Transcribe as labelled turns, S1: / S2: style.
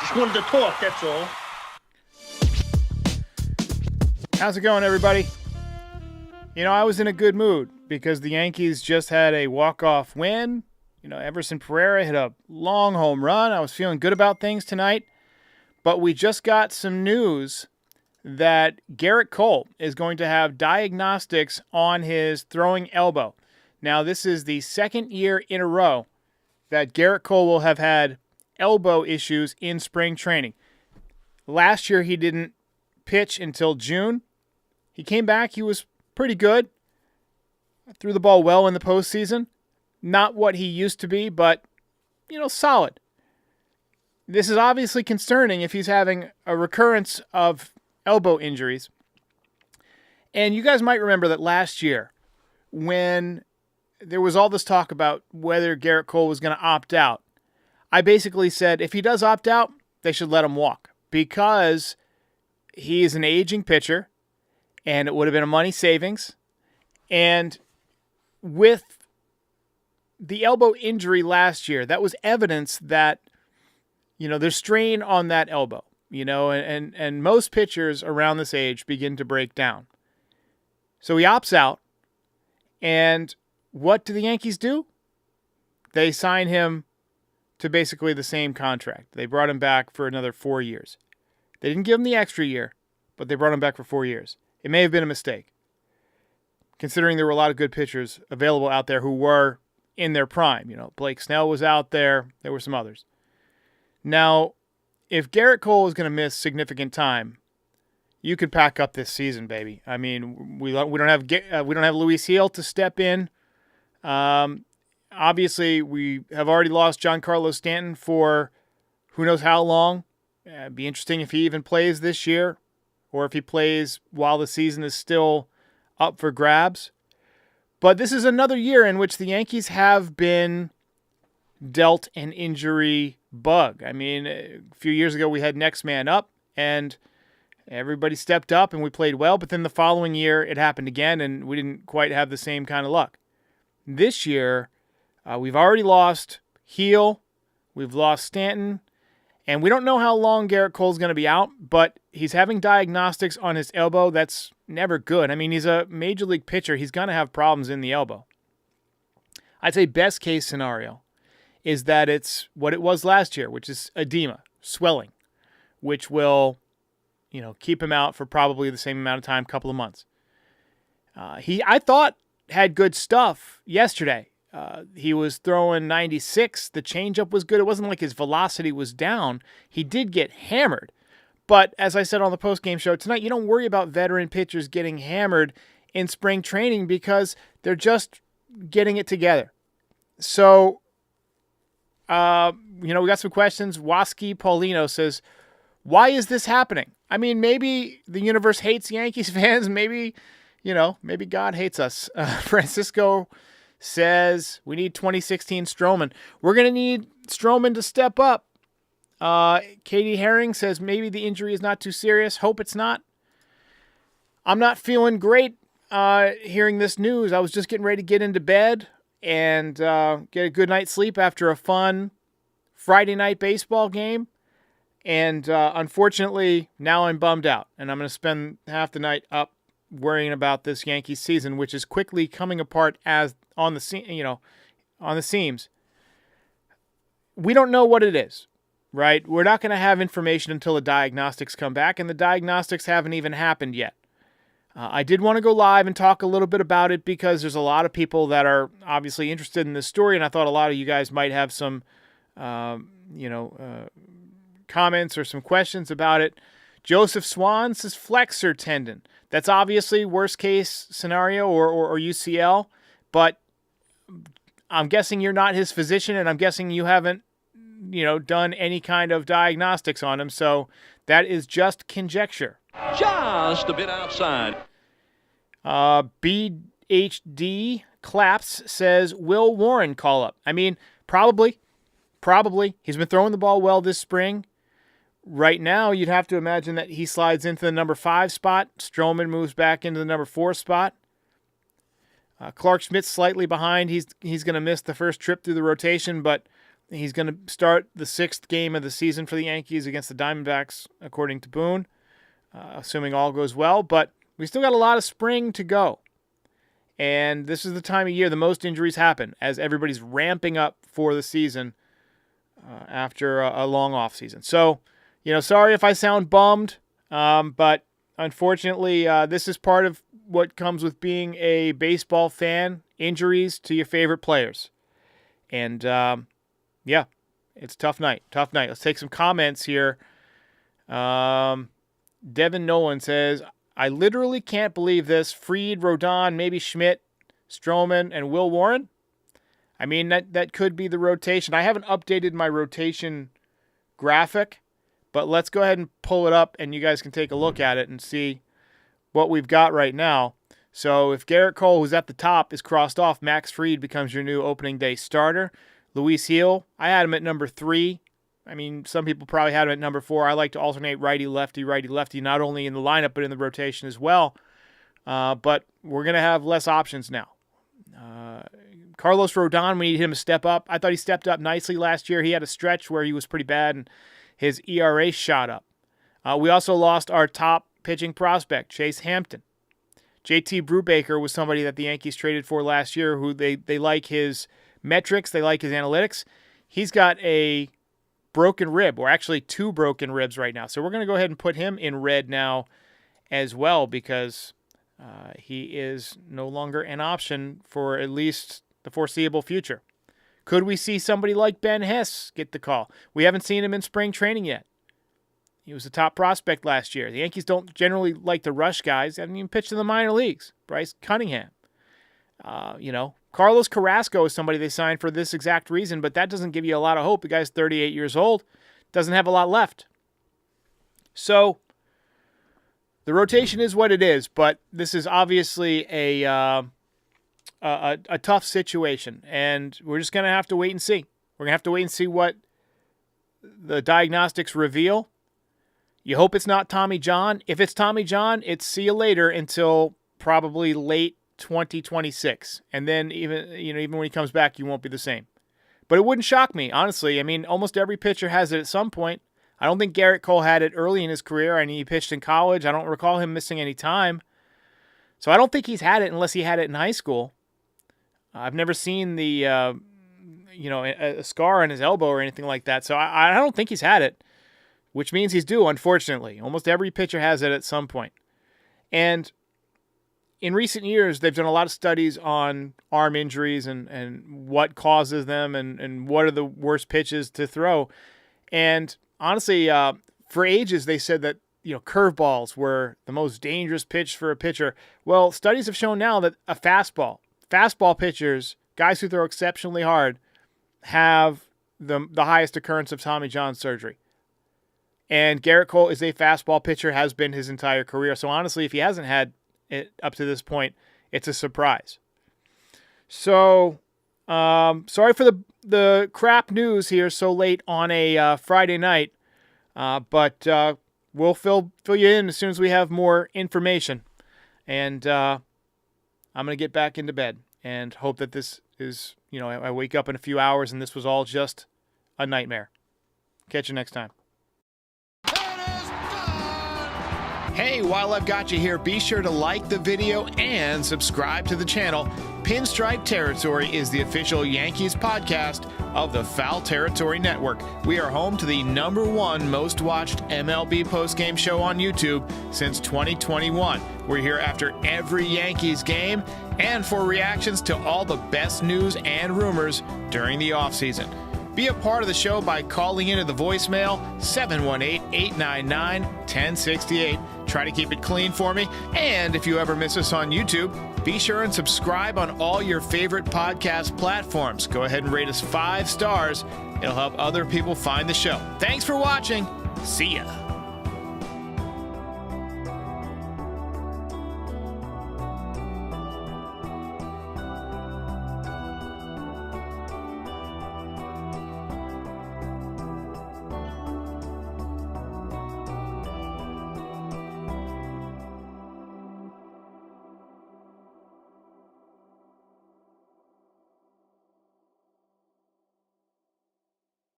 S1: Just wanted to talk, that's all.
S2: How's it going, everybody? I was in a good mood because the Yankees just had a walk-off win. Everson Pereira hit a long home run. I was feeling good about things tonight. But we just got some news that Gerrit Cole is going to have diagnostics on his throwing elbow. Now, this is the second year in a row that Gerrit Cole will have had elbow issues in spring training. Last year, he didn't pitch until June. He came back. He was pretty good. Threw the ball well in the postseason. Not what he used to be, but, solid. This is obviously concerning if he's having a recurrence of elbow injuries. And you guys might remember that last year when there was all this talk about whether Gerrit Cole was going to opt out, I basically said if he does opt out, they should let him walk because he is an aging pitcher and it would have been a money savings. And with the elbow injury last year, that was evidence that there's strain on that elbow, and most pitchers around this age begin to break down. So he opts out, and what do the Yankees do? They sign him to basically the same contract. They brought him back for another 4 years. They didn't give him the extra year, but they brought him back for 4 years. It may have been a mistake, considering there were a lot of good pitchers available out there who were in their prime. Blake Snell was out there. There were some others. Now, if Gerrit Cole is going to miss significant time, you could pack up this season, baby. I mean, we don't have Luis Gil to step in. Obviously, we have already lost Giancarlo Stanton for who knows how long. It'd be interesting if he even plays this year, or if he plays while the season is still up for grabs. But this is another year in which the Yankees have been dealt an injury bug. I mean, a few years ago we had next man up and everybody stepped up and we played well, but then the following year it happened again and we didn't quite have the same kind of luck. This year, we've already lost Gil, we've lost Stanton, and we don't know how long Gerrit Cole's going to be out, but he's having diagnostics on his elbow. That's never good. I mean, he's a major league pitcher. He's going to have problems in the elbow. I'd say best case scenario is that it's what it was last year, which is edema, swelling, which will, keep him out for probably the same amount of time, couple of months. I thought, had good stuff yesterday. He was throwing 96. The changeup was good. It wasn't like his velocity was down. He did get hammered. But as I said on the postgame show tonight, you don't worry about veteran pitchers getting hammered in spring training because they're just getting it together. So, we got some questions. Waski Paulino says, why is this happening? I mean, maybe the universe hates Yankees fans. Maybe God hates us. Francisco says, we need 2016 Stroman. We're going to need Stroman to step up. Katie Herring says, maybe the injury is not too serious. Hope it's not. I'm not feeling great hearing this news. I was just getting ready to get into bed and get a good night's sleep after a fun Friday night baseball game. And unfortunately, now I'm bummed out. And I'm going to spend half the night up worrying about this Yankees season, which is quickly coming apart as on the seams. We don't know what it is, right? We're not going to have information until the diagnostics come back, and the diagnostics haven't even happened yet. I did want to go live and talk a little bit about it because there's a lot of people that are obviously interested in this story, and I thought a lot of you guys might have some, comments or some questions about it. Joseph Swan says flexor tendon. That's obviously worst case scenario or UCL, but I'm guessing you're not his physician, and I'm guessing you haven't, done any kind of diagnostics on him, so that is just conjecture.
S3: Just a bit outside.
S2: BHD Claps says, will Warren call up? I mean, probably. He's been throwing the ball well this spring. Right now, you'd have to imagine that he slides into the number 5 spot. Stroman moves back into the number 4 spot. Clark Schmidt's slightly behind. He's going to miss the first trip through the rotation, but He's going to start the 6th game of the season for the Yankees against the Diamondbacks, according to Boone, assuming all goes well. But we still got a lot of spring to go. And this is the time of year the most injuries happen as everybody's ramping up for the season after a long off season. So, sorry if I sound bummed, but unfortunately, this is part of what comes with being a baseball fan, injuries to your favorite players. And, yeah, it's a tough night. Let's take some comments here. Devin Nolan says, I literally can't believe this. Fried, Rodon, maybe Schmidt, Stroman, and Will Warren. I mean, that could be the rotation. I haven't updated my rotation graphic, but let's go ahead and pull it up, and you guys can take a look at it and see what we've got right now. So if Gerrit Cole, who's at the top, is crossed off, Max Fried becomes your new opening day starter. Luis Gil, I had him at number 3. I mean, some people probably had him at number 4. I like to alternate righty-lefty, not only in the lineup but in the rotation as well. But we're going to have less options now. Carlos Rodon, we need him to step up. I thought he stepped up nicely last year. He had a stretch where he was pretty bad, and his ERA shot up. We also lost our top pitching prospect, Chase Hampton. JT Brubaker was somebody that the Yankees traded for last year who they like his metrics, they like his analytics. He's got a broken rib, or actually 2 broken ribs right now. So we're going to go ahead and put him in red now as well because he is no longer an option for at least the foreseeable future. Could we see somebody like Ben Hess get the call? We haven't seen him in spring training yet. He was a top prospect last year. The Yankees don't generally like to rush guys. They haven't even pitched in the minor leagues. Bryce Cunningham. Carlos Carrasco is somebody they signed for this exact reason, but that doesn't give you a lot of hope. The guy's 38 years old, doesn't have a lot left. So the rotation is what it is, but this is obviously a tough situation, and we're just going to have to wait and see. We're going to have to wait and see what the diagnostics reveal. You hope it's not Tommy John. If it's Tommy John, it's see you later until probably late 2026. And then even when he comes back, you won't be the same. But it wouldn't shock me, honestly. I mean, almost every pitcher has it at some point. I don't think Gerrit Cole had it early in his career. I mean, he pitched in college. I don't recall him missing any time. So I don't think he's had it unless he had it in high school. I've never seen the, a scar on his elbow or anything like that. So I don't think he's had it, which means he's due, unfortunately. Almost every pitcher has it at some point. And in recent years, they've done a lot of studies on arm injuries and what causes them and what are the worst pitches to throw. And honestly, for ages, they said that curveballs were the most dangerous pitch for a pitcher. Well, studies have shown now that a fastball pitchers, guys who throw exceptionally hard, have the highest occurrence of Tommy John surgery. And Gerrit Cole is a fastball pitcher, has been his entire career. So honestly, if he hasn't had it up to this point, it's a surprise. So, sorry for the crap news here so late on a Friday night, but we'll fill you in as soon as we have more information. And I'm going to get back into bed and hope that this is, I wake up in a few hours and this was all just a nightmare. Catch you next time. Hey, while I've got you here, be sure to like the video and subscribe to the channel. Pinstripe Territory is the official Yankees podcast of the Foul Territory Network. We are home to the #1 most watched MLB postgame show on YouTube since 2021. We're here after every Yankees game and for reactions to all the best news and rumors during the offseason. Be a part of the show by calling into the voicemail 718-899-1068. Try to keep it clean for me. And if you ever miss us on YouTube, be sure and subscribe on all your favorite podcast platforms. Go ahead and rate us 5 stars. It'll help other people find the show. Thanks for watching. See ya.